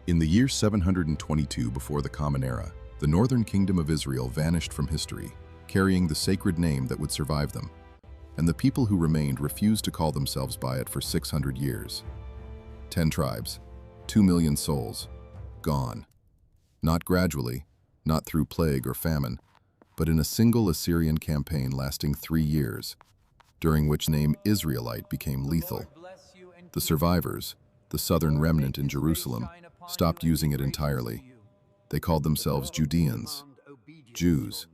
In the year 722 before the Common Era, the northern kingdom of Israel vanished from history, carrying the sacred name that would survive them, and the people who remained refused to call themselves by it for 600 years. 10 tribes, 2 million souls, gone. Not gradually, not through plague or famine, but in a single Assyrian campaign lasting 3 years, during which the name Israelite became lethal. The survivors, the southern remnant in Jerusalem, stopped using it entirely. They called themselves Judeans, Jews.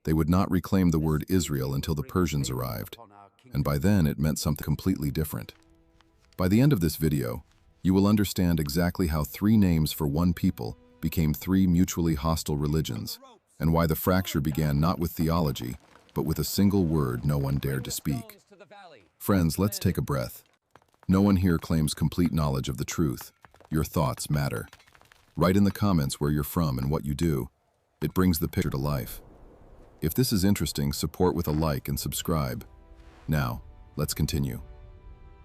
They would not reclaim the word Israel until the Persians arrived, and by then it meant something completely different. By the end of this video, you will understand exactly how 3 names for one people became 3 mutually hostile religions, and why the fracture began not with theology, but with a single word no one dared to speak. Friends, let's take a breath. No one here claims complete knowledge of the truth. Your thoughts matter. Write in the comments where you're from and what you do. It brings the picture to life. If this is interesting, support with a like and subscribe. Now, let's continue.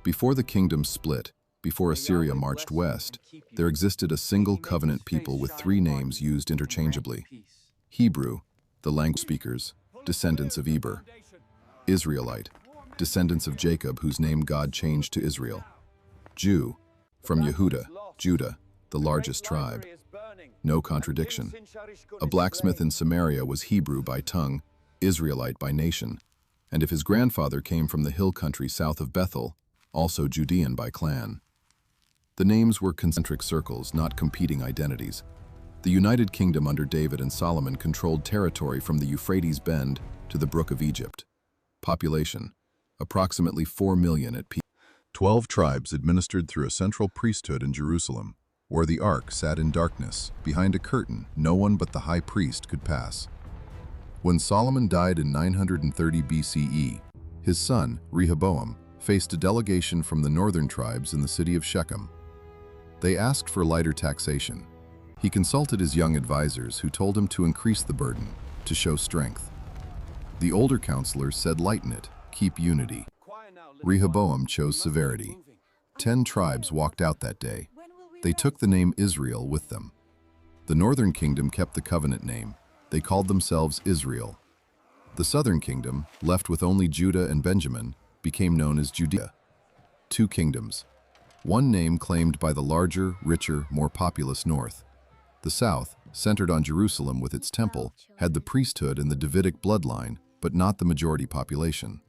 Before the kingdom split, before Assyria marched west, there existed a single covenant people with 3 names used interchangeably. Hebrew, the language speakers, descendants of Eber. Israelite, descendants of Jacob, whose name God changed to Israel. Jew, from Yehuda, Judah, the largest tribe. No contradiction. A blacksmith in Samaria was Hebrew by tongue, Israelite by nation, and if his grandfather came from the hill country south of Bethel, also Judean by clan. The names were concentric circles, not competing identities. The United Kingdom under David and Solomon controlled territory from the Euphrates Bend to the Brook of Egypt. Population, approximately 4 million at peak. 12 tribes administered through a central priesthood in Jerusalem, where the ark sat in darkness, behind a curtain no one but the high priest could pass. When Solomon died in 930 BCE, his son, Rehoboam, faced a delegation from the northern tribes in the city of Shechem. They asked for lighter taxation. He consulted his young advisors, who told him to increase the burden, to show strength. The older counselors said lighten it, keep unity. Rehoboam chose severity. 10 tribes walked out that day. They took the name Israel with them. The northern kingdom kept the covenant name. They called themselves Israel. The southern kingdom, left with only Judah and Benjamin, became known as Judea. 2 kingdoms. One name claimed by the larger, richer, more populous north. The south, centered on Jerusalem with its temple, had the priesthood and the Davidic bloodline, but not the majority population.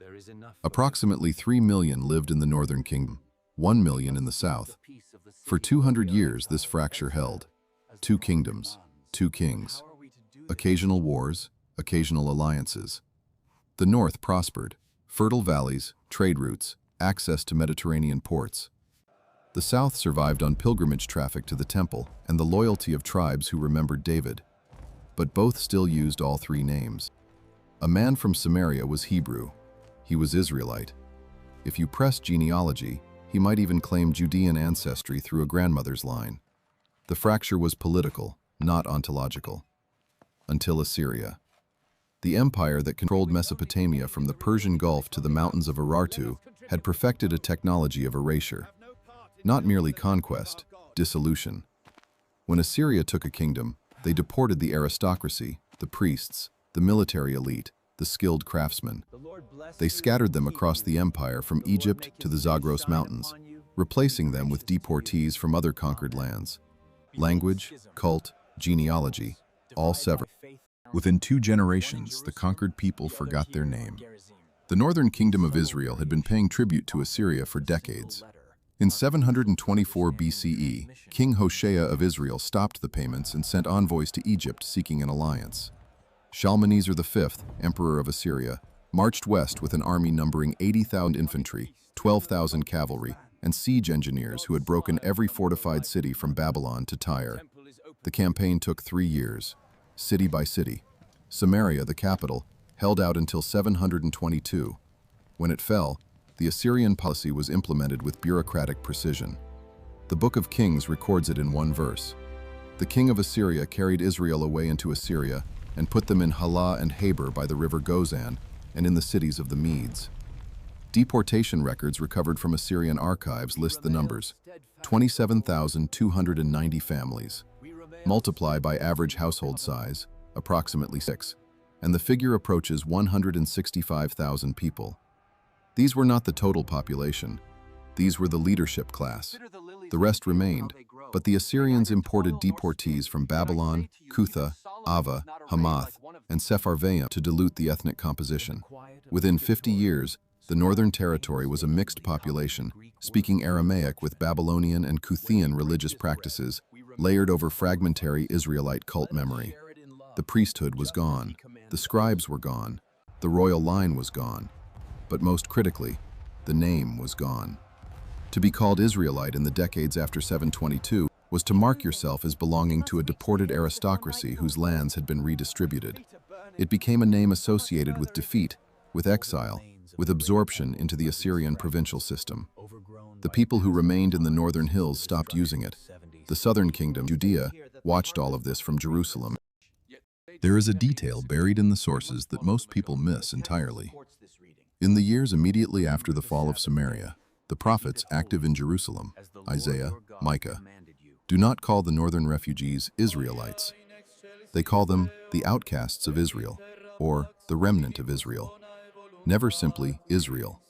Approximately 3 million lived in the northern kingdom, 1 million in the south. For 200 years this fracture held. 2 kingdoms, 2 kings. Occasional wars, occasional alliances. The north prospered, fertile valleys, trade routes, access to Mediterranean ports. The south survived on pilgrimage traffic to the temple and the loyalty of tribes who remembered David. But both still used all 3 names. A man from Samaria was Hebrew. He was Israelite. If you pressed genealogy, he might even claim Judean ancestry through a grandmother's line. The fracture was political, not ontological. Until Assyria. The empire that controlled Mesopotamia from the Persian Gulf to the mountains of Urartu had perfected a technology of erasure. Not merely conquest, dissolution. When Assyria took a kingdom, they deported the aristocracy, the priests, the military elite, the skilled craftsmen. They scattered them across the empire from Egypt to the Zagros Mountains, replacing them with deportees from other conquered lands. Language, cult, genealogy, all severed. Within 2 generations, the conquered people forgot their name. The northern kingdom of Israel had been paying tribute to Assyria for decades. In 724 BCE, King Hoshea of Israel stopped the payments and sent envoys to Egypt seeking an alliance. Shalmaneser V, emperor of Assyria, marched west with an army numbering 80,000 infantry, 12,000 cavalry, and siege engineers who had broken every fortified city from Babylon to Tyre. The campaign took 3 years, city by city. Samaria, the capital, held out until 722. When it fell, the Assyrian policy was implemented with bureaucratic precision. The Book of Kings records it in 1 verse. The king of Assyria carried Israel away into Assyria and put them in Halah and Habor by the river Gozan and in the cities of the Medes. Deportation records recovered from Assyrian archives list the numbers: 27,290 families. Multiply by average household size, approximately 6, and the figure approaches 165,000 people. These were not the total population. These were the leadership class. The rest remained, but the Assyrians imported deportees from Babylon, Cutha, Ava, Hamath, and Sepharvaim to dilute the ethnic composition. Within 50 years, the northern territory was a mixed population, speaking Aramaic with Babylonian and Cuthian religious practices, layered over fragmentary Israelite cult memory. The priesthood was gone, the scribes were gone, the royal line was gone, but most critically, the name was gone. To be called Israelite in the decades after 722 was to mark yourself as belonging to a deported aristocracy whose lands had been redistributed. It became a name associated with defeat, with exile, with absorption into the Assyrian provincial system. The people who remained in the northern hills stopped using it. The southern kingdom, Judea, watched all of this from Jerusalem. There is a detail buried in the sources that most people miss entirely. In the years immediately after the fall of Samaria, the prophets active in Jerusalem, Isaiah, Micah, do not call the northern refugees Israelites. They call them the outcasts of Israel, or the remnant of Israel. Never simply Israel.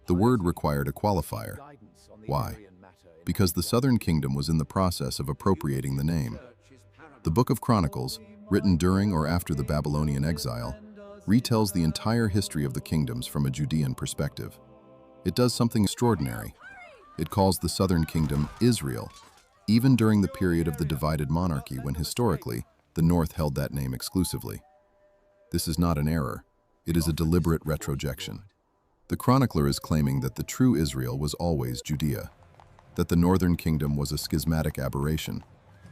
The word required a qualifier. Why? Because the southern kingdom was in the process of appropriating the name. The Book of Chronicles, written during or after the Babylonian exile, retells the entire history of the kingdoms from a Judean perspective. It does something extraordinary. It calls the southern kingdom Israel, even during the period of the divided monarchy when historically the north held that name exclusively. This is not an error. It is a deliberate retrojection. The chronicler is claiming that the true Israel was always Judea, that the northern kingdom was a schismatic aberration,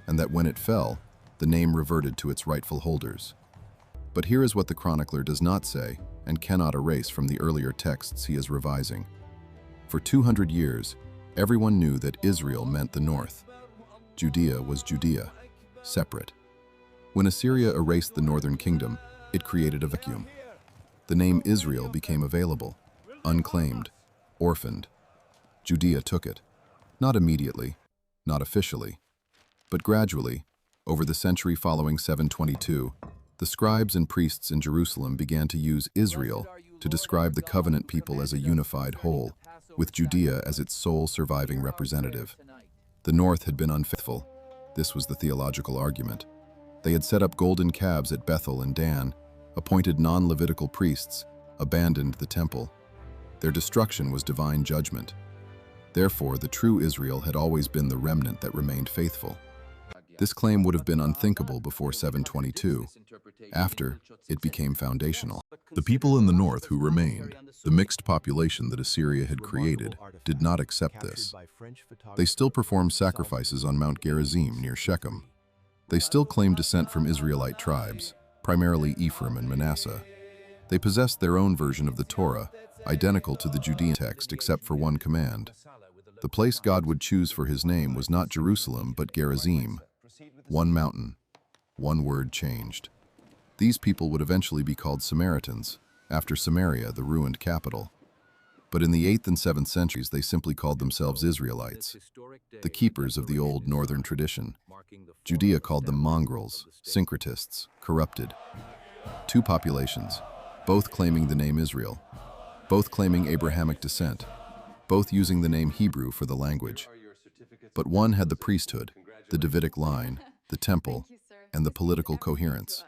and that when it fell, the name reverted to its rightful holders. But here is what the chronicler does not say and cannot erase from the earlier texts he is revising. For 200 years, everyone knew that Israel meant the north. Judea was Judea, separate. When Assyria erased the northern kingdom, it created a vacuum. The name Israel became available, unclaimed, orphaned. Judea took it, not immediately, not officially, but gradually, over the century following 722, the scribes and priests in Jerusalem began to use Israel to describe the covenant people as a unified whole, with Judea as its sole surviving representative. The north had been unfaithful. This was the theological argument. They had set up golden calves at Bethel and Dan, appointed non-Levitical priests, abandoned the temple. Their destruction was divine judgment. Therefore, the true Israel had always been the remnant that remained faithful. This claim would have been unthinkable before 722. After, it became foundational. The people in the north who remained, the mixed population that Assyria had created, did not accept this. They still performed sacrifices on Mount Gerizim near Shechem. They still claimed descent from Israelite tribes, primarily Ephraim and Manasseh. They possessed their own version of the Torah, identical to the Judean text except for one command. The place God would choose for his name was not Jerusalem but Gerizim. One mountain, one word changed. These people would eventually be called Samaritans, after Samaria, the ruined capital. But in the 8th and 7th centuries, they simply called themselves Israelites, the keepers of the old northern tradition. Judea called them mongrels, syncretists, corrupted. Two populations, both claiming the name Israel, both claiming Abrahamic descent, both using the name Hebrew for the language. But one had the priesthood, the Davidic line, the temple, and the political coherence.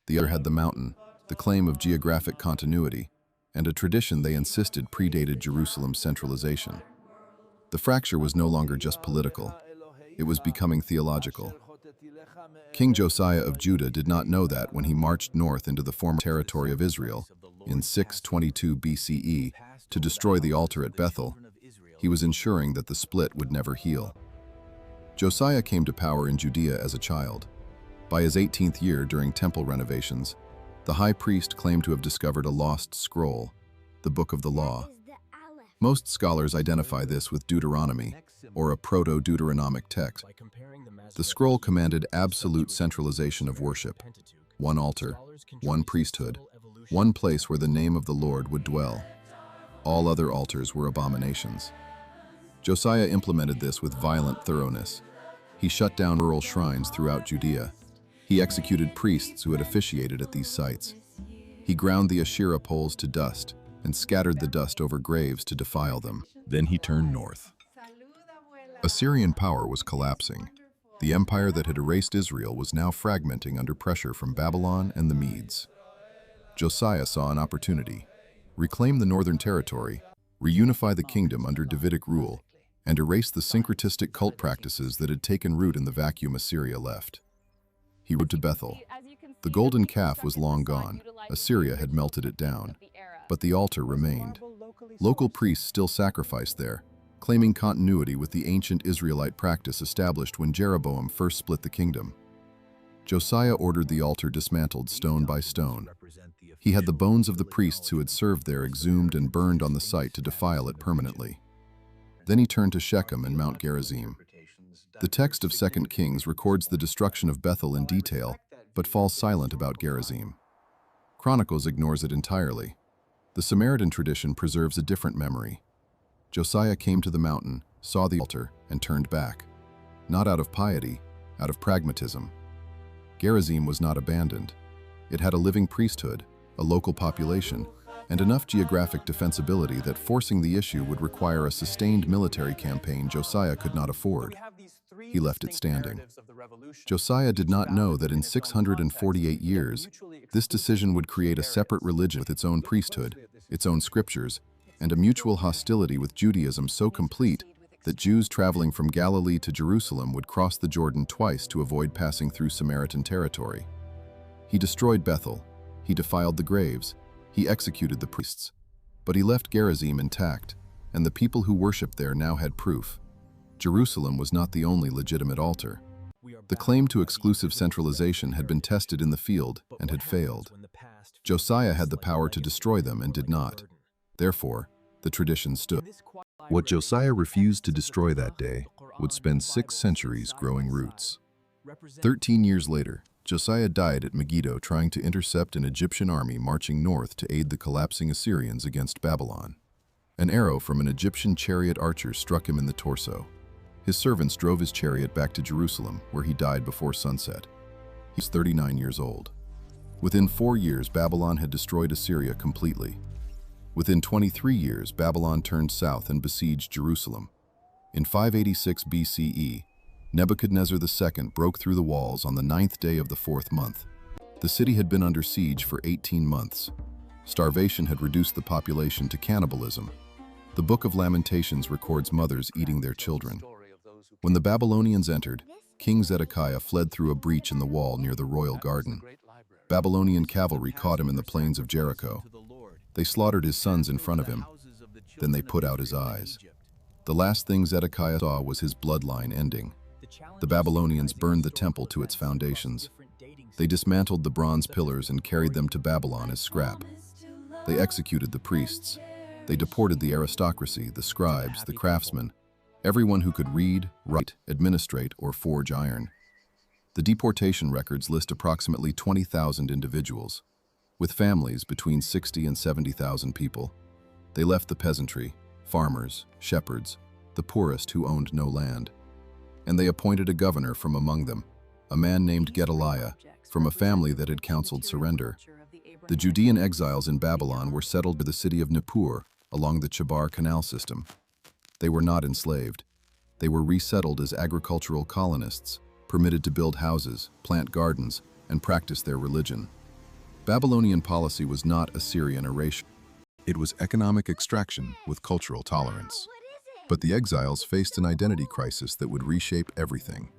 The other had the mountain, the claim of geographic continuity, and a tradition they insisted predated Jerusalem's centralization. The fracture was no longer just political. It was becoming theological. King Josiah of Judah did not know that when he marched north into the former territory of Israel in 622 BCE to destroy the altar at Bethel. He was ensuring that the split would never heal. Josiah came to power in Judea as a child. By his 18th year during temple renovations, the high priest claimed to have discovered a lost scroll, the Book of the Law. Most scholars identify this with Deuteronomy, or a proto-Deuteronomic text. The scroll commanded absolute centralization of worship, one altar, one priesthood, one place where the name of the Lord would dwell. All other altars were abominations. Josiah implemented this with violent thoroughness. He shut down rural shrines throughout Judea. He executed priests who had officiated at these sites. He ground the Asherah poles to dust and scattered the dust over graves to defile them. Then he turned north. Assyrian power was collapsing. The empire that had erased Israel was now fragmenting under pressure from Babylon and the Medes. Josiah saw an opportunity: reclaim the northern territory, reunify the kingdom under Davidic rule, and erase the syncretistic cult practices that had taken root in the vacuum Assyria left. He rode to Bethel. The golden calf was long gone. Assyria had melted it down. But the altar remained. Local priests still sacrificed there, claiming continuity with the ancient Israelite practice established when Jeroboam first split the kingdom. Josiah ordered the altar dismantled stone by stone. He had the bones of the priests who had served there exhumed and burned on the site to defile it permanently. Then he turned to Shechem and Mount Gerizim. The text of 2 Kings records the destruction of Bethel in detail, but falls silent about Gerizim. Chronicles ignores it entirely. The Samaritan tradition preserves a different memory. Josiah came to the mountain, saw the altar, and turned back. Not out of piety, out of pragmatism. Gerizim was not abandoned. It had a living priesthood, a local population, and enough geographic defensibility that forcing the issue would require a sustained military campaign Josiah could not afford. He left it standing. Josiah did not know that in 648 years, this decision would create a separate religion with its own priesthood, its own scriptures, and a mutual hostility with Judaism so complete that Jews traveling from Galilee to Jerusalem would cross the Jordan twice to avoid passing through Samaritan territory. He destroyed Bethel. He defiled the graves. He executed the priests. But he left Gerizim intact, and the people who worshipped there now had proof. Jerusalem was not the only legitimate altar. The claim to exclusive centralization had been tested in the field and had failed. Josiah had the power to destroy them and did not. Therefore, the tradition stood. What Josiah refused to destroy that day would spend 6 centuries growing roots. 13 years later, Josiah died at Megiddo trying to intercept an Egyptian army marching north to aid the collapsing Assyrians against Babylon. An arrow from an Egyptian chariot archer struck him in the torso. His servants drove his chariot back to Jerusalem, where he died before sunset. He was 39 years old. Within 4 years, Babylon had destroyed Assyria completely. Within 23 years, Babylon turned south and besieged Jerusalem. In 586 BCE, Nebuchadnezzar II broke through the walls on the 9th day of the 4th month. The city had been under siege for 18 months. Starvation had reduced the population to cannibalism. The Book of Lamentations records mothers eating their children. When the Babylonians entered, King Zedekiah fled through a breach in the wall near the royal garden. Babylonian cavalry caught him in the plains of Jericho. They slaughtered his sons in front of him. Then they put out his eyes. The last thing Zedekiah saw was his bloodline ending. The Babylonians burned the temple to its foundations. They dismantled the bronze pillars and carried them to Babylon as scrap. They executed the priests. They deported the aristocracy, the scribes, the craftsmen, everyone who could read, write, administrate, or forge iron. The deportation records list approximately 20,000 individuals, with families between 60 and 70,000 people. They left the peasantry, farmers, shepherds, the poorest who owned no land. And they appointed a governor from among them, a man named Gedaliah, from a family that had counseled surrender. The Judean exiles in Babylon were settled to the city of Nippur along the Chebar Canal system. They were not enslaved. They were resettled as agricultural colonists, permitted to build houses, plant gardens, and practice their religion. Babylonian policy was not Assyrian erasure. It was economic extraction with cultural tolerance. But the exiles faced an identity crisis that would reshape everything.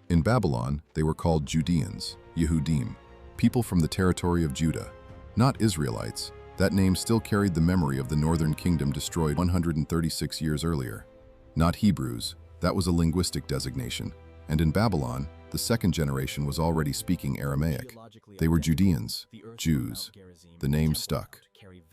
In Babylon, they were called Judeans, Yehudim, people from the territory of Judah. Not Israelites. That name still carried the memory of the northern kingdom destroyed 136 years earlier. Not Hebrews. That was a linguistic designation. And in Babylon, the second generation was already speaking Aramaic. They were Judeans, Jews. The name stuck.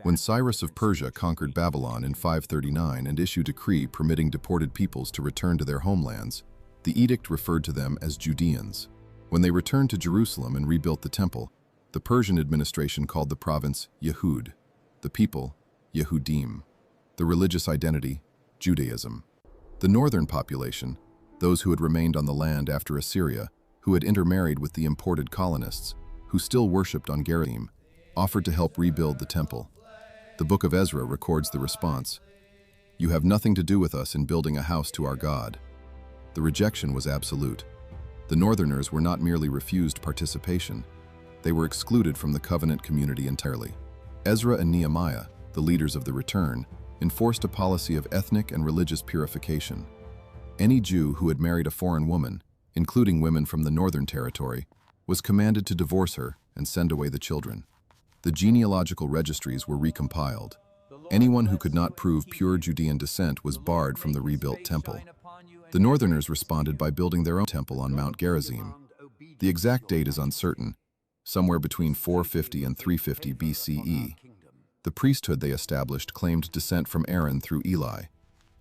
When Cyrus of Persia conquered Babylon in 539 and issued a decree permitting deported peoples to return to their homelands, the edict referred to them as Judeans. When they returned to Jerusalem and rebuilt the temple, the Persian administration called the province Yehud, the people Yehudim, the religious identity Judaism. The northern population, those who had remained on the land after Assyria, who had intermarried with the imported colonists, who still worshipped on Gerizim, offered to help rebuild the temple. The book of Ezra records the response: "You have nothing to do with us in building a house to our God." The rejection was absolute. The northerners were not merely refused participation, they were excluded from the covenant community entirely. Ezra and Nehemiah, the leaders of the return, enforced a policy of ethnic and religious purification. Any Jew who had married a foreign woman, including women from the northern territory, was commanded to divorce her and send away the children. The genealogical registries were recompiled. Anyone who could not prove pure Judean descent was barred from the rebuilt temple. The northerners responded by building their own temple on Mount Gerizim. The exact date is uncertain, somewhere between 450 and 350 BCE. The priesthood they established claimed descent from Aaron through Eli,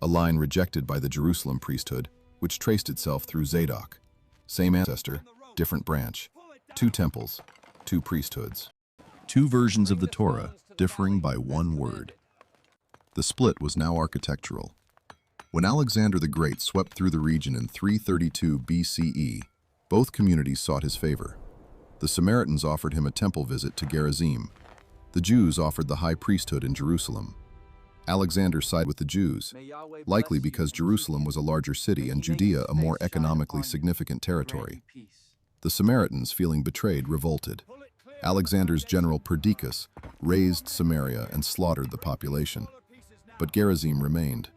a line rejected by the Jerusalem priesthood, which traced itself through Zadok. Same ancestor, different branch. Two temples, two priesthoods. Two versions of the Torah, differing by one word. The split was now architectural. When Alexander the Great swept through the region in 332 BCE, both communities sought his favor. The Samaritans offered him a temple visit to Gerizim. The Jews offered the high priesthood in Jerusalem. Alexander sided with the Jews, likely because Jerusalem was a larger city and Judea a more economically significant territory. The Samaritans, feeling betrayed, revolted. Alexander's general Perdiccas razed Samaria and slaughtered the population. But Gerizim remained.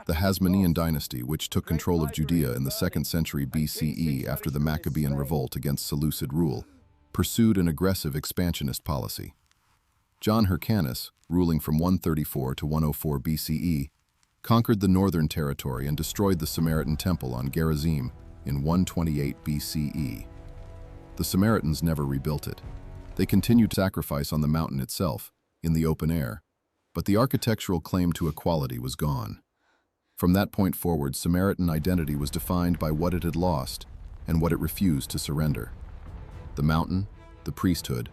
The Hasmonean dynasty, which took control of Judea in the 2nd century BCE after the Maccabean revolt against Seleucid rule, pursued an aggressive expansionist policy. John Hyrcanus, ruling from 134 to 104 BCE, conquered the northern territory and destroyed the Samaritan temple on Gerizim in 128 BCE. The Samaritans never rebuilt it. They continued to sacrifice on the mountain itself, in the open air, but the architectural claim to equality was gone. From that point forward, Samaritan identity was defined by what it had lost and what it refused to surrender. The mountain, the priesthood,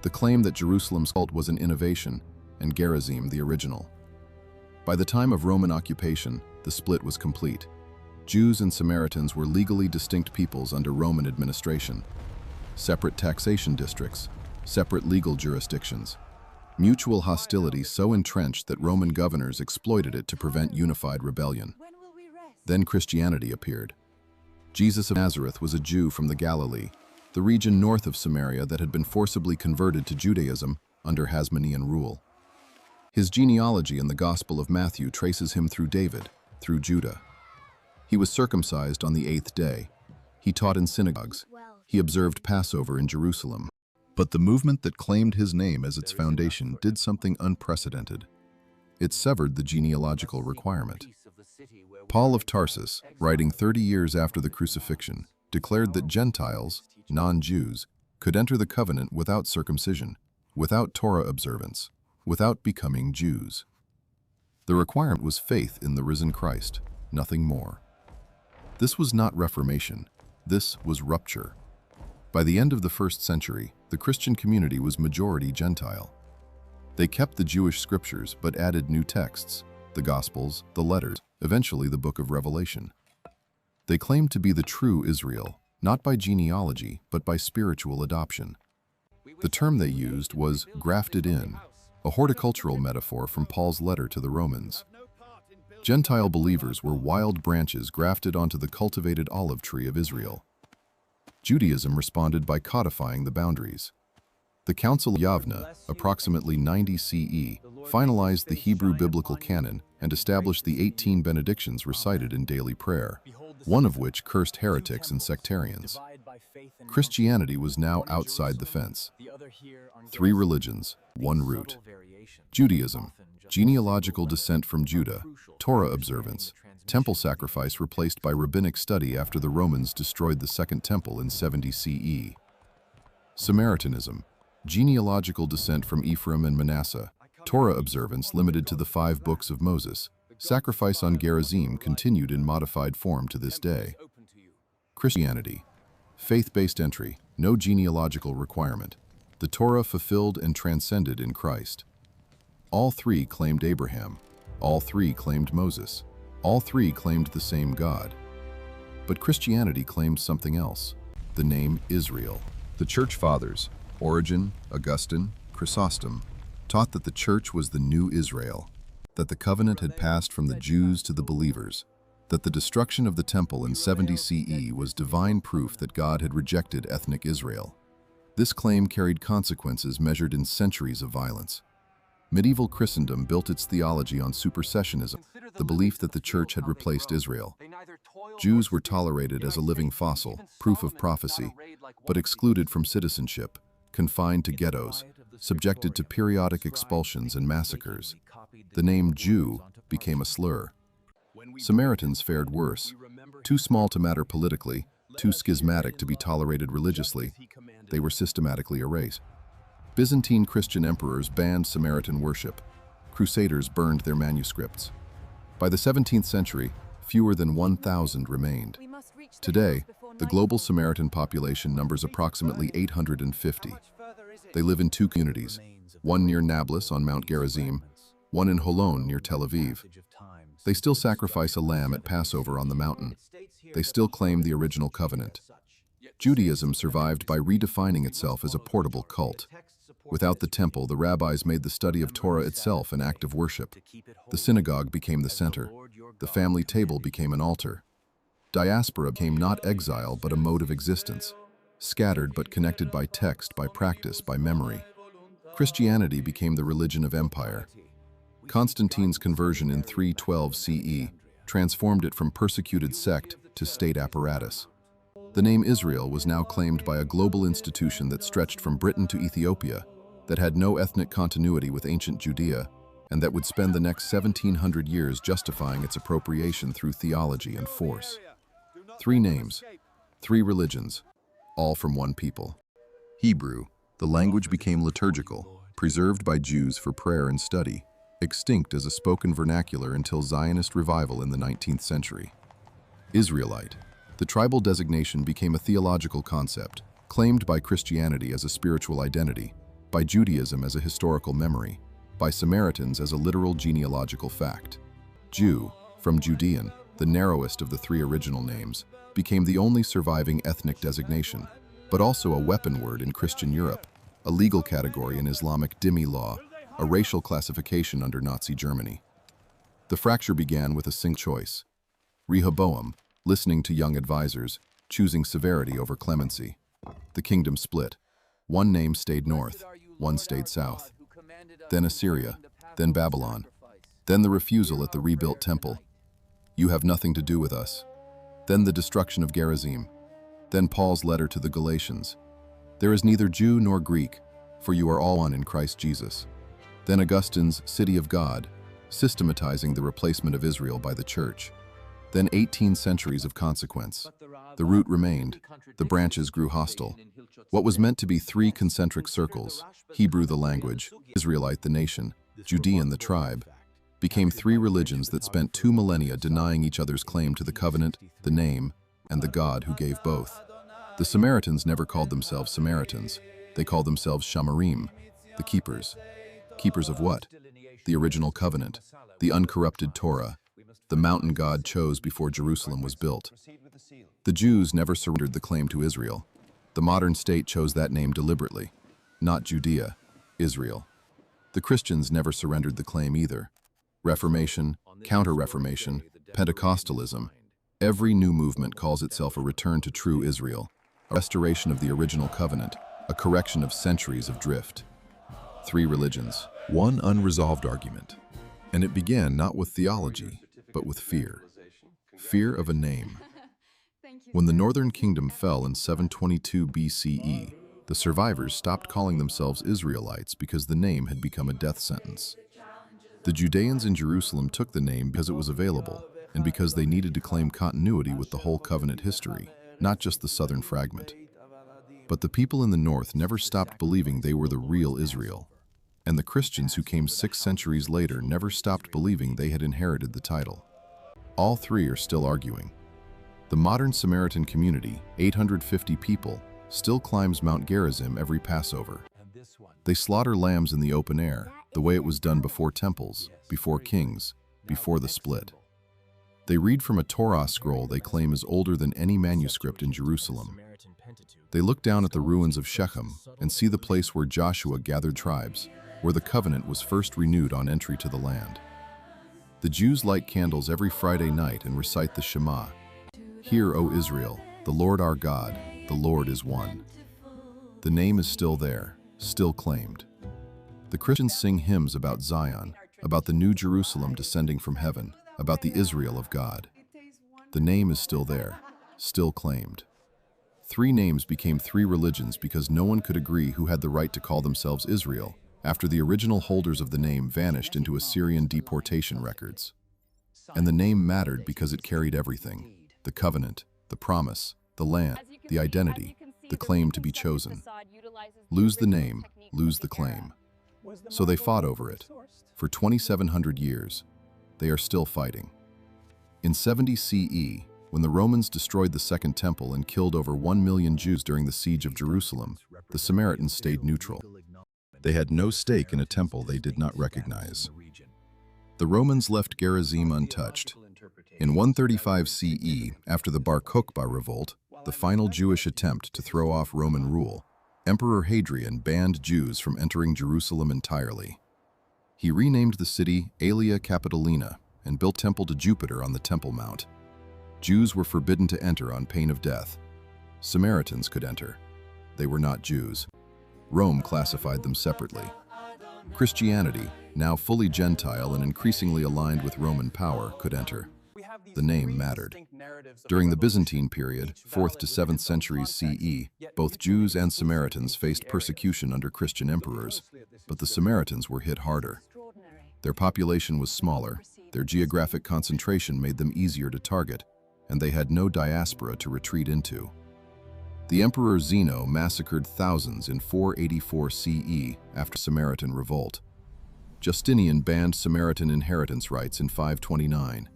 the claim that Jerusalem's cult was an innovation, and Gerizim the original. By the time of Roman occupation, the split was complete. Jews and Samaritans were legally distinct peoples under Roman administration. Separate taxation districts, separate legal jurisdictions. Mutual hostility so entrenched that Roman governors exploited it to prevent unified rebellion. Then Christianity appeared. Jesus of Nazareth was a Jew from the Galilee, the region north of Samaria that had been forcibly converted to Judaism under Hasmonean rule. His genealogy in the Gospel of Matthew traces him through David, through Judah. He was circumcised on the 8th day. He taught in synagogues. He observed Passover in Jerusalem. But the movement that claimed his name as its foundation did something unprecedented. It severed the genealogical requirement. Paul of Tarsus, writing 30 years after the crucifixion, declared that Gentiles, non-Jews, could enter the covenant without circumcision, without Torah observance, without becoming Jews. The requirement was faith in the risen Christ, nothing more. This was not reformation. This was rupture. By the end of the 1st century, the Christian community was majority Gentile. They kept the Jewish scriptures but added new texts, the Gospels, the letters, eventually the book of Revelation. They claimed to be the true Israel, not by genealogy, but by spiritual adoption. The term they used was grafted in, a horticultural metaphor from Paul's letter to the Romans. Gentile believers were wild branches grafted onto the cultivated olive tree of Israel. Judaism responded by codifying the boundaries. The Council of Yavne, approximately 90 CE, finalized the Hebrew biblical canon and established the 18 benedictions recited in daily prayer, one of which cursed heretics and sectarians. Christianity was now outside the fence. 3 religions, 1 root. Judaism, genealogical descent from Judah, Torah observance, temple sacrifice replaced by rabbinic study after the Romans destroyed the Second Temple in 70 CE. Samaritanism, genealogical descent from Ephraim and Manasseh, Torah observance limited to the 5 books of Moses, sacrifice on Gerizim continued in modified form to this day. Christianity, faith-based entry, no genealogical requirement, the Torah fulfilled and transcended in Christ. All 3 claimed Abraham, all 3 claimed Moses, All three claimed the same God. But Christianity claimed something else, the name Israel. The Church Fathers, Origen, Augustine, Chrysostom, taught that the Church was the new Israel, that the covenant had passed from the Jews to the believers, that the destruction of the temple in 70 CE was divine proof that God had rejected ethnic Israel. This claim carried consequences measured in centuries of violence. Medieval Christendom built its theology on supersessionism, the belief that the Church had replaced Israel. Jews were tolerated as a living fossil, proof of prophecy, but excluded from citizenship, confined to ghettos, subjected to periodic expulsions and massacres. The name Jew became a slur. Samaritans fared worse. Too small to matter politically, too schismatic to be tolerated religiously, they were systematically erased. Byzantine Christian emperors banned Samaritan worship. Crusaders burned their manuscripts. By the 17th century, fewer than 1,000 remained. Today, the global Samaritan population numbers approximately 850. They live in two communities, one near Nablus on Mount Gerizim, one in Holon near Tel Aviv. They still sacrifice a lamb at Passover on the mountain. They still claim the original covenant. Judaism survived by redefining itself as a portable cult. Without the temple, the rabbis made the study of Torah itself an act of worship. The synagogue became the center. The family table became an altar. Diaspora became not exile but a mode of existence, scattered but connected by text, by practice, by memory. Christianity became the religion of empire. Constantine's conversion in 312 CE transformed it from persecuted sect to state apparatus. The name Israel was now claimed by a global institution that stretched from Britain to Ethiopia, that had no ethnic continuity with ancient Judea, and that would spend the next 1,700 years justifying its appropriation through theology and force. Three names, three religions, all from one people. Hebrew, the language became liturgical, preserved by Jews for prayer and study, extinct as a spoken vernacular until Zionist revival in the 19th century. Israelite, the tribal designation became a theological concept, claimed by Christianity as a spiritual identity, by Judaism as a historical memory, by Samaritans as a literal genealogical fact. Jew, from Judean, the narrowest of the three original names, became the only surviving ethnic designation, but also a weapon word in Christian Europe, a legal category in Islamic dhimmi law, a racial classification under Nazi Germany. The fracture began with a single choice. Rehoboam, listening to young advisors, choosing severity over clemency. The kingdom split. One name stayed north, one stayed south. Then Assyria, then Babylon, then the refusal at the rebuilt temple. You have nothing to do with us. Then the destruction of Gerizim. Then Paul's letter to the Galatians. There is neither Jew nor Greek, for you are all one in Christ Jesus. Then Augustine's City of God, systematizing the replacement of Israel by the Church. Then 18 centuries of consequence. The root remained, the branches grew hostile. What was meant to be three concentric circles, Hebrew the language, Israelite the nation, Judean the tribe, became three religions that spent 2 millennia denying each other's claim to the covenant, the name, and the God who gave both. The Samaritans never called themselves Samaritans. They called themselves Shamarim, the keepers. Keepers of what? The original covenant, the uncorrupted Torah, the mountain God chose before Jerusalem was built. The Jews never surrendered the claim to Israel. The modern state chose that name deliberately, not Judea, Israel. The Christians never surrendered the claim either. Reformation, Counter-Reformation, Pentecostalism, every new movement calls itself a return to true Israel, a restoration of the original covenant, a correction of centuries of drift. Three religions, one unresolved argument. And it began not with theology, but with fear. Fear of a name. When the Northern Kingdom fell in 722 BCE, the survivors stopped calling themselves Israelites because the name had become a death sentence. The Judeans in Jerusalem took the name because it was available, and because they needed to claim continuity with the whole covenant history, not just the southern fragment. But the people in the north never stopped believing they were the real Israel, and the Christians who came 6 centuries later never stopped believing they had inherited the title. All three are still arguing. The modern Samaritan community, 850 people, still climbs Mount Gerizim every Passover. They slaughter lambs in the open air, the way it was done before temples, before kings, before the split. They read from a Torah scroll they claim is older than any manuscript in Jerusalem. They look down at the ruins of Shechem and see the place where Joshua gathered tribes, where the covenant was first renewed on entry to the land. The Jews light candles every Friday night and recite the Shema. Hear, O Israel, the Lord our God, the Lord is one. The name is still there, still claimed. The Christians sing hymns about Zion, about the New Jerusalem descending from heaven, about the Israel of God. The name is still there, still claimed. 3 names became 3 religions because no one could agree who had the right to call themselves Israel after the original holders of the name vanished into Assyrian deportation records. And the name mattered because it carried everything: the covenant, the promise, the land, the identity, the claim to be chosen. Lose the name, lose the claim. So they fought over it. For 2,700 years, they are still fighting. In 70 CE, when the Romans destroyed the Second Temple and killed over 1 million Jews during the siege of Jerusalem, the Samaritans stayed neutral. They had no stake in a temple they did not recognize. The Romans left Gerizim untouched. In 135 CE, after the Bar Kokhba revolt, the final Jewish attempt to throw off Roman rule, Emperor Hadrian banned Jews from entering Jerusalem entirely. He renamed the city Aelia Capitolina and built a temple to Jupiter on the Temple Mount. Jews were forbidden to enter on pain of death. Samaritans could enter. They were not Jews. Rome classified them separately. Christianity, now fully Gentile and increasingly aligned with Roman power, could enter. The name mattered. During the Byzantine period, 4th to 7th centuries CE, both Jews and Samaritans faced persecution under Christian emperors, but the Samaritans were hit harder. Their population was smaller, their geographic concentration made them easier to target, and they had no diaspora to retreat into. The Emperor Zeno massacred thousands in 484 CE after Samaritan revolt. Justinian banned Samaritan inheritance rights in 529.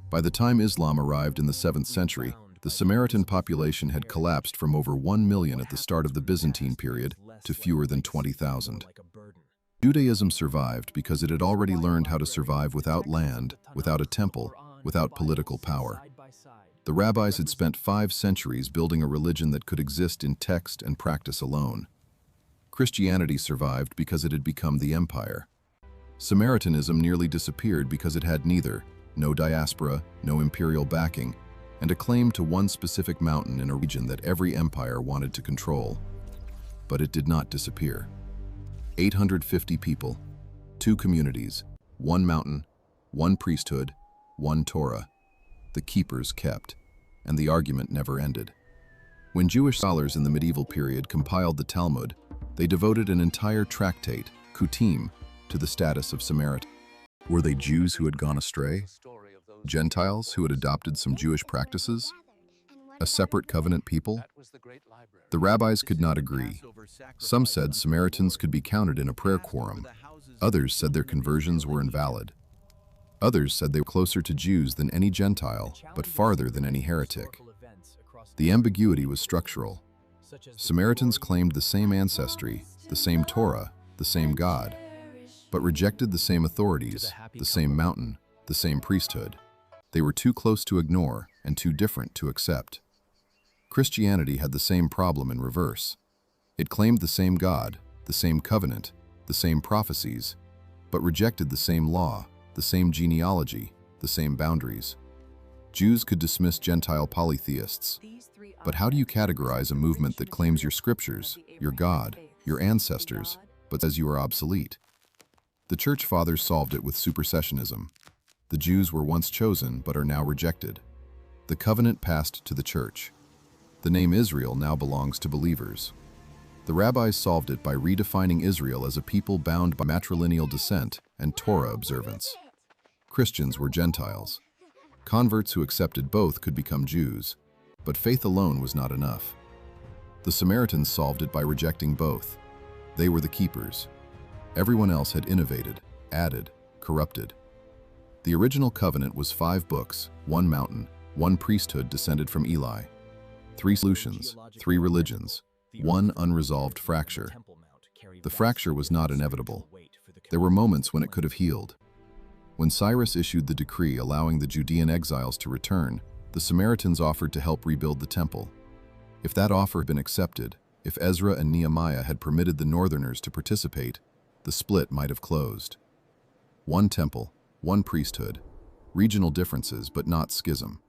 By the time Islam arrived in the 7th century, the Samaritan population had collapsed from over 1 million at the start of the Byzantine period to fewer than 20,000. Judaism survived because it had already learned how to survive without land, without a temple, without political power. The rabbis had spent 5 centuries building a religion that could exist in text and practice alone. Christianity survived because it had become the empire. Samaritanism nearly disappeared because it had neither, no diaspora, no imperial backing, and a claim to one specific mountain in a region that every empire wanted to control. But it did not disappear. 850 people, 2 communities, 1 mountain, 1 priesthood, 1 Torah. The keepers kept, and the argument never ended. When Jewish scholars in the medieval period compiled the Talmud, they devoted an entire tractate, Kutim, to the status of Samaritan. Were they Jews who had gone astray? Gentiles who had adopted some Jewish practices? A separate covenant people? The rabbis could not agree. Some said Samaritans could be counted in a prayer quorum. Others said their conversions were invalid. Others said they were closer to Jews than any Gentile, but farther than any heretic. The ambiguity was structural. Samaritans claimed the same ancestry, the same Torah, the same God, but rejected the same authorities, the same mountain, the same priesthood. They were too close to ignore and too different to accept. Christianity had the same problem in reverse. It claimed the same God, the same covenant, the same prophecies, but rejected the same law, the same genealogy, the same boundaries. Jews could dismiss Gentile polytheists. But how do you categorize a movement that claims your scriptures, your God, your ancestors, but says you are obsolete? The Church Fathers solved it with supersessionism. The Jews were once chosen but are now rejected. The covenant passed to the Church. The name Israel now belongs to believers. The rabbis solved it by redefining Israel as a people bound by matrilineal descent and Torah observance. Christians were Gentiles. Converts who accepted both could become Jews, but faith alone was not enough. The Samaritans solved it by rejecting both. They were the keepers. Everyone else had innovated, added, corrupted. The original covenant was 5 books, 1 mountain, 1 priesthood descended from Eli, 3 solutions, 3 religions, 1 unresolved fracture. The fracture was not inevitable. There were moments when it could have healed. When Cyrus issued the decree allowing the Judean exiles to return, the Samaritans offered to help rebuild the temple. If that offer had been accepted, if Ezra and Nehemiah had permitted the northerners to participate, the split might have closed. One temple, one priesthood, regional differences but not schism.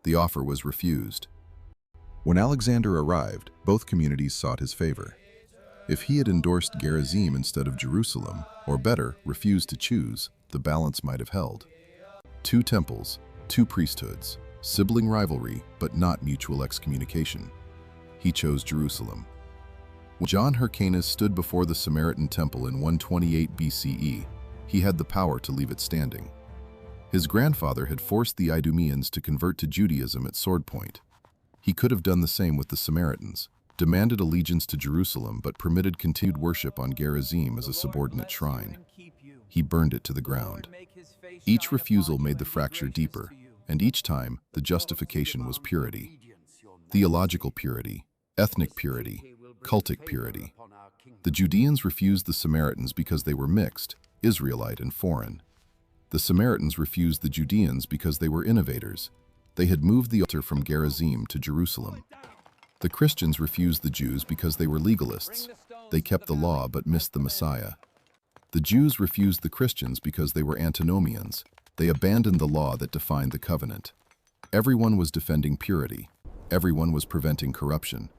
The offer was refused. When Alexander arrived, both communities sought his favor. If he had endorsed Gerizim instead of Jerusalem, or better, refused to choose, the balance might have held. Two temples, two priesthoods, sibling rivalry, but not mutual excommunication. He chose Jerusalem. When John Hyrcanus stood before the Samaritan temple in 128 BCE, he had the power to leave it standing. His grandfather had forced the Idumeans to convert to Judaism at sword point. He could have done the same with the Samaritans, demanded allegiance to Jerusalem but permitted continued worship on Gerizim as a subordinate shrine. He burned it to the ground. Each refusal made the fracture deeper, and each time the justification was purity. Theological purity, ethnic purity, cultic purity. The Judeans refused the Samaritans because they were mixed, Israelite and foreign. The Samaritans refused the Judeans because they were innovators. They had moved the altar from Gerizim to Jerusalem. The Christians refused the Jews because they were legalists. They kept the law but missed the Messiah. The Jews refused the Christians because they were antinomians. They abandoned the law that defined the covenant. Everyone was defending purity. Everyone was preventing corruption.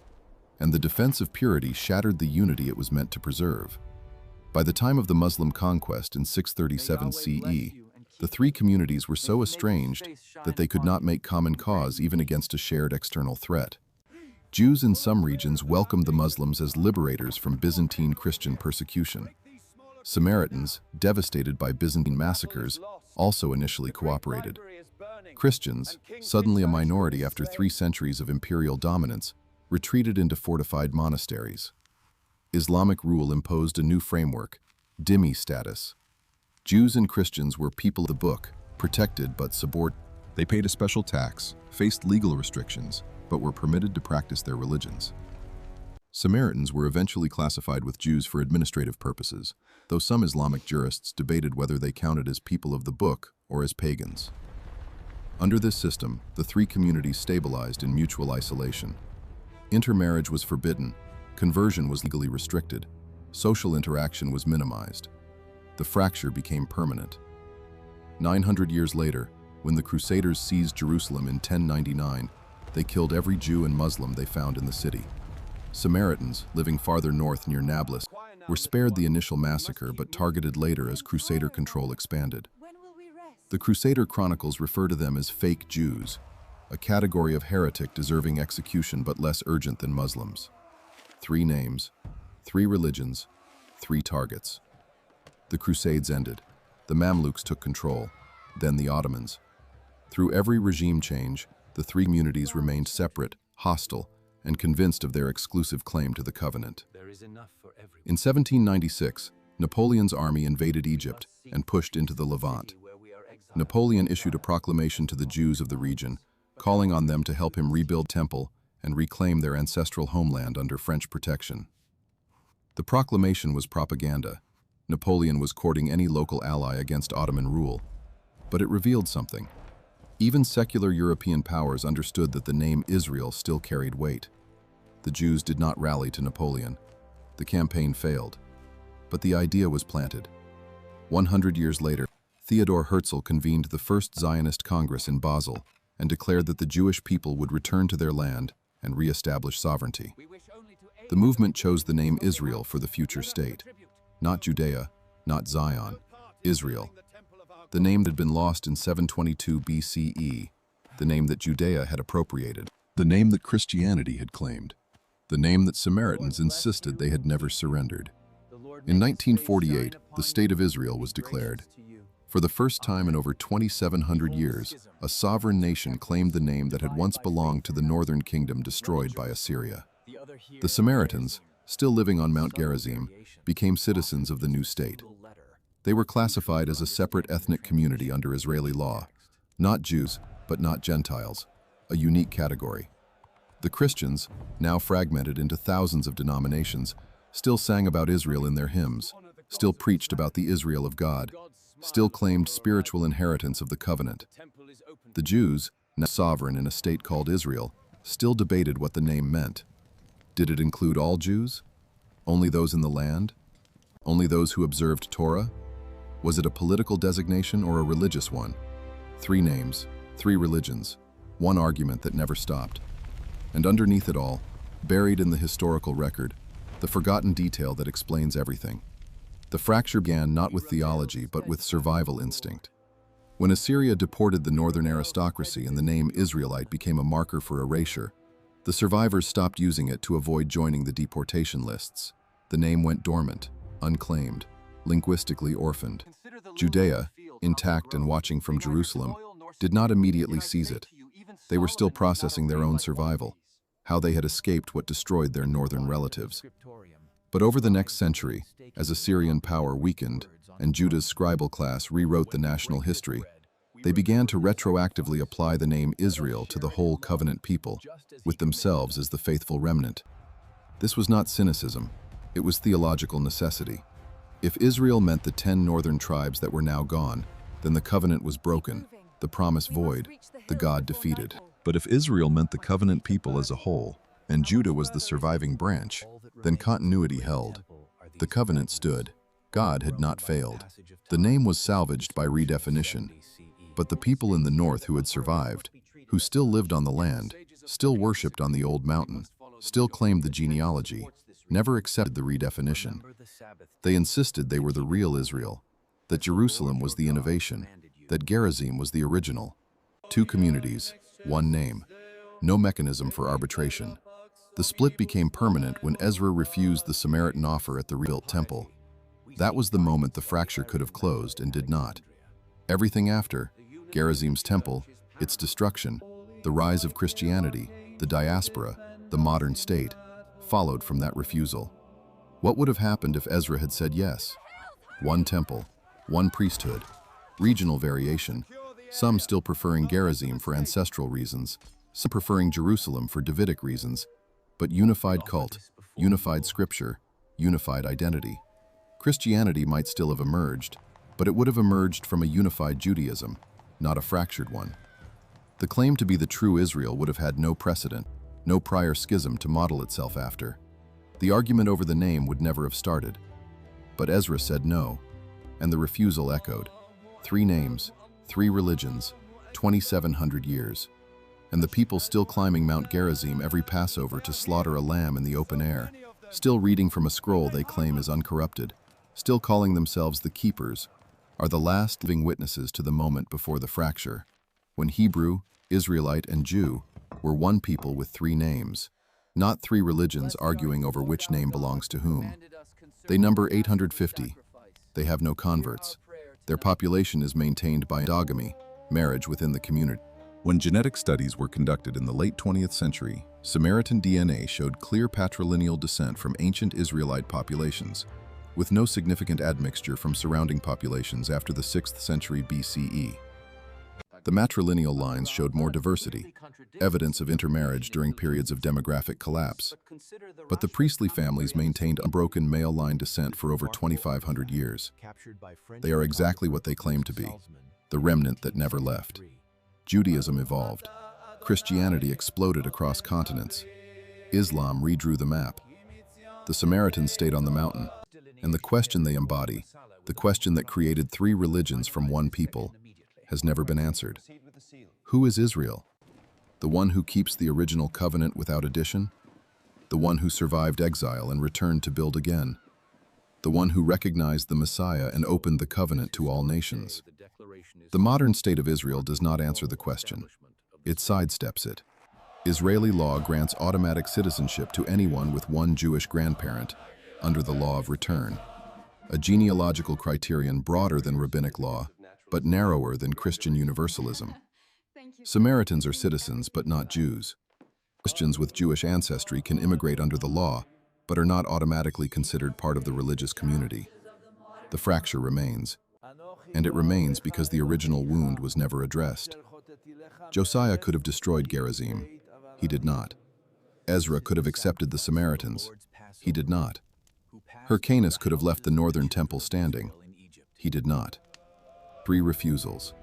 And the defense of purity shattered the unity it was meant to preserve. By the time of the Muslim conquest in 637 CE, the three communities were so estranged that they could not make common cause even against a shared external threat. Jews in some regions welcomed the Muslims as liberators from Byzantine Christian persecution. Samaritans, devastated by Byzantine massacres, also initially cooperated. Christians, suddenly a minority after 3 centuries of imperial dominance, retreated into fortified monasteries. Islamic rule imposed a new framework, dhimmi status. Jews and Christians were people of the book, protected but subordinate. They paid a special tax, faced legal restrictions, but were permitted to practice their religions. Samaritans were eventually classified with Jews for administrative purposes, though some Islamic jurists debated whether they counted as people of the book or as pagans. Under this system, the three communities stabilized in mutual isolation. Intermarriage was forbidden, conversion was legally restricted, social interaction was minimized. The fracture became permanent. 900 years later, when the Crusaders seized Jerusalem in 1099, they killed every Jew and Muslim they found in the city. Samaritans, living farther north near Nablus, were spared the initial massacre but targeted later as Crusader control expanded. The Crusader chronicles refer to them as fake Jews, a category of heretic deserving execution but less urgent than Muslims. 3 names, 3 religions, 3 targets. The Crusades ended. The Mamluks took control, then the Ottomans. Through every regime change, the three communities remained separate, hostile, and convinced of their exclusive claim to the covenant. In 1796, Napoleon's army invaded Egypt and pushed into the Levant. Napoleon issued a proclamation to the Jews of the region, calling on them to help him rebuild the temple and reclaim their ancestral homeland under French protection. The proclamation was propaganda. Napoleon was courting any local ally against Ottoman rule. But it revealed something. Even secular European powers understood that the name Israel still carried weight. The Jews did not rally to Napoleon. The campaign failed. But the idea was planted. 100 years later, Theodor Herzl convened the first Zionist Congress in Basel and declared that the Jewish people would return to their land and re-establish sovereignty. The movement chose the name Israel for the future state. Not Judea, not Zion, Israel. The name that had been lost in 722 BCE, the name that Judea had appropriated, the name that Christianity had claimed, the name that Samaritans insisted they had never surrendered. In 1948, the State of Israel was declared. For the first time in over 2,700 years, a sovereign nation claimed the name that had once belonged to the northern kingdom destroyed by Assyria. The Samaritans, still living on Mount Gerizim, became citizens of the new state. They were classified as a separate ethnic community under Israeli law. Not Jews, but not Gentiles, a unique category. The Christians, now fragmented into thousands of denominations, still sang about Israel in their hymns, still preached about the Israel of God, still claimed spiritual inheritance of the covenant. The Jews, now sovereign in a state called Israel, still debated what the name meant. Did it include all Jews? Only those in the land? Only those who observed Torah? Was it a political designation or a religious one? 3 names, 3 religions, one argument that never stopped. And underneath it all, buried in the historical record, the forgotten detail that explains everything. The fracture began not with theology but with survival instinct. When Assyria deported the northern aristocracy and the name Israelite became a marker for erasure, the survivors stopped using it to avoid joining the deportation lists. The name went dormant, unclaimed, linguistically orphaned. Judea, intact and watching from Jerusalem, did not immediately seize it. They were still processing their own survival, how they had escaped what destroyed their northern relatives. But over the next century, as Assyrian power weakened and Judah's scribal class rewrote the national history, they began to retroactively apply the name Israel to the whole covenant people, with themselves as the faithful remnant. This was not cynicism, it was theological necessity. If Israel meant the 10 northern tribes that were now gone, then the covenant was broken, the promise void, the God defeated. But if Israel meant the covenant people as a whole, and Judah was the surviving branch, then continuity held. The covenant stood. God had not failed. The name was salvaged by redefinition. But the people in the north who had survived, who still lived on the land, still worshipped on the old mountain, still claimed the genealogy, never accepted the redefinition. They insisted they were the real Israel, that Jerusalem was the innovation, that Gerizim was the original. 2 communities, 1 name. No mechanism for arbitration. The split became permanent when Ezra refused the Samaritan offer at the rebuilt temple. That was the moment the fracture could have closed and did not. Everything after, Gerizim's temple, its destruction, the rise of Christianity, the diaspora, the modern state, followed from that refusal. What would have happened if Ezra had said yes? 1 temple, 1 priesthood, regional variation, some still preferring Gerizim for ancestral reasons, some preferring Jerusalem for Davidic reasons, but unified cult, unified scripture, unified identity. Christianity might still have emerged, but it would have emerged from a unified Judaism, not a fractured one. The claim to be the true Israel would have had no precedent, no prior schism to model itself after. The argument over the name would never have started. But Ezra said no, and the refusal echoed. 3 names, 3 religions, 2,700 years. And the people still climbing Mount Gerizim every Passover to slaughter a lamb in the open air, still reading from a scroll they claim is uncorrupted, still calling themselves the keepers, are the last living witnesses to the moment before the fracture, when Hebrew, Israelite, and Jew were one people with 3 names, not 3 religions arguing over which name belongs to whom. They number 850. They have no converts. Their population is maintained by endogamy, marriage within the community. When genetic studies were conducted in the late 20th century, Samaritan DNA showed clear patrilineal descent from ancient Israelite populations, with no significant admixture from surrounding populations after the 6th century BCE. The matrilineal lines showed more diversity, evidence of intermarriage during periods of demographic collapse. But the priestly families maintained unbroken male line descent for over 2,500 years. They are exactly what they claim to be, the remnant that never left. Judaism evolved. Christianity exploded across continents. Islam redrew the map. The Samaritans stayed on the mountain. And the question they embody, the question that created 3 religions from 1 people, has never been answered. Who is Israel? The one who keeps the original covenant without addition? The one who survived exile and returned to build again? The one who recognized the Messiah and opened the covenant to all nations? The modern state of Israel does not answer the question. It sidesteps it. Israeli law grants automatic citizenship to anyone with 1 Jewish grandparent under the law of return, a genealogical criterion broader than rabbinic law, but narrower than Christian universalism. Samaritans are citizens, but not Jews. Christians with Jewish ancestry can immigrate under the law, but are not automatically considered part of the religious community. The fracture remains, and it remains because the original wound was never addressed. Josiah could have destroyed Gerizim. He did not. Ezra could have accepted the Samaritans. He did not. Hyrcanus could have left the northern temple standing. He did not. Three refusals.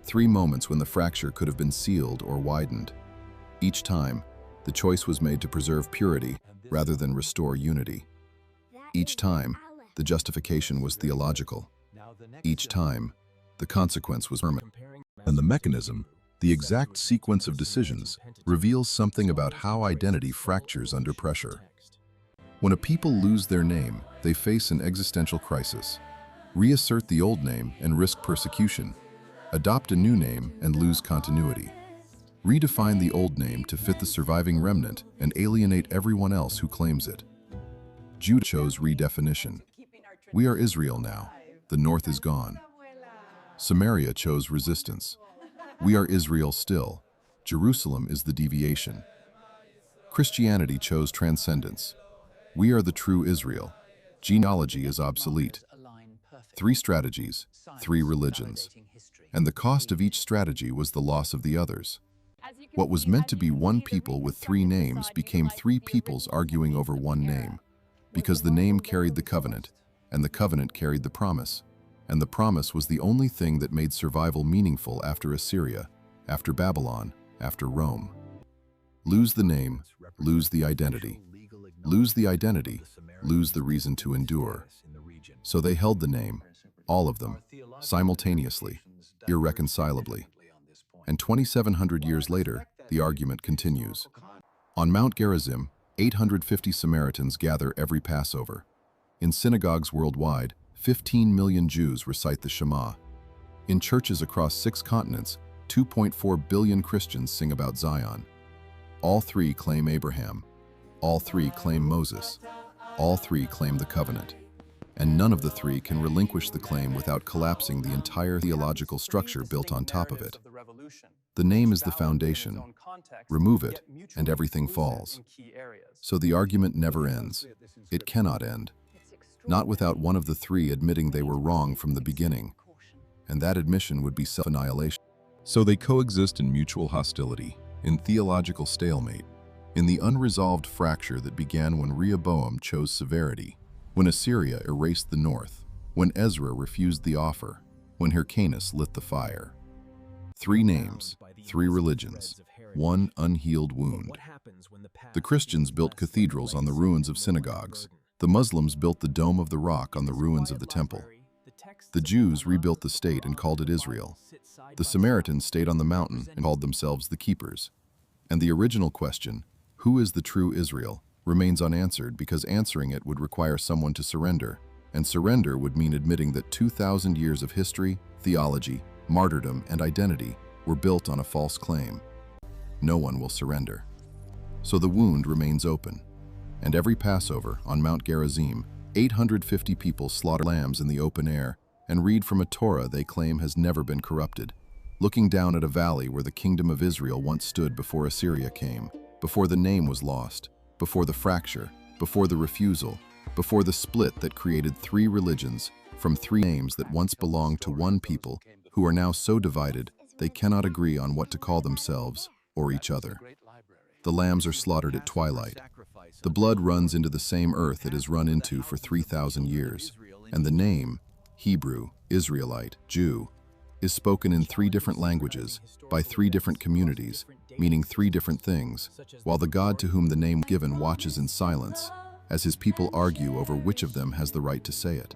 Three moments when the fracture could have been sealed or widened. Each time, the choice was made to preserve purity rather than restore unity. Each time, the justification was theological. Each time, the consequence was permanent. And the mechanism, the exact sequence of decisions, reveals something about how identity fractures under pressure. When a people lose their name, they face an existential crisis. Reassert the old name and risk persecution. Adopt a new name and lose continuity. Redefine the old name to fit the surviving remnant and alienate everyone else who claims it. Judah chose redefinition. We are Israel now. The north is gone. Samaria chose resistance. We are Israel still. Jerusalem is the deviation. Christianity chose transcendence. We are the true Israel. Genealogy is obsolete. Three strategies, three religions. And the cost of each strategy was the loss of the others. What was meant to be one people with three names became three peoples arguing over one name, because the name carried the covenant, and the covenant carried the promise, and the promise was the only thing that made survival meaningful after Assyria, after Babylon, after Rome. Lose the name, lose the identity. Lose the identity, lose the reason to endure. So they held the name, all of them, simultaneously, irreconcilably. And 2,700 years later, the argument continues. On Mount Gerizim, 850 Samaritans gather every Passover. In synagogues worldwide, 15 million Jews recite the Shema. In churches across 6 continents, 2.4 billion Christians sing about Zion. All three claim Abraham. All three claim Moses. All three claim the covenant. And none of the three can relinquish the claim without collapsing the entire theological structure built on top of it. The name is the foundation. Remove it, and everything falls. So the argument never ends. It cannot end. Not without one of the three admitting they were wrong from the beginning. And that admission would be self-annihilation. So they coexist in mutual hostility, in theological stalemate, in the unresolved fracture that began when Rehoboam chose severity, when Assyria erased the north, when Ezra refused the offer, when Hyrcanus lit the fire. Three names, three religions, one unhealed wound. The Christians built cathedrals on the ruins of synagogues. The Muslims built the Dome of the Rock on the ruins of the temple. The Jews rebuilt the state and called it Israel. The Samaritans stayed on the mountain and called themselves the Keepers. And the original question, who is the true Israel, remains unanswered because answering it would require someone to surrender, and surrender would mean admitting that 2,000 years of history, theology, martyrdom, and identity were built on a false claim. No one will surrender. So the wound remains open. And every Passover, on Mount Gerizim, 850 people slaughter lambs in the open air and read from a Torah they claim has never been corrupted, looking down at a valley where the kingdom of Israel once stood before Assyria came, before the name was lost, before the fracture, before the refusal, before the split that created three religions from three names that once belonged to one people who are now so divided they cannot agree on what to call themselves or each other. The lambs are slaughtered at twilight. The blood runs into the same earth it has run into for 3,000 years, and the name, Hebrew, Israelite, Jew, is spoken in three different languages, by three different communities, meaning three different things, while the God to whom the name given watches in silence, as his people argue over which of them has the right to say it.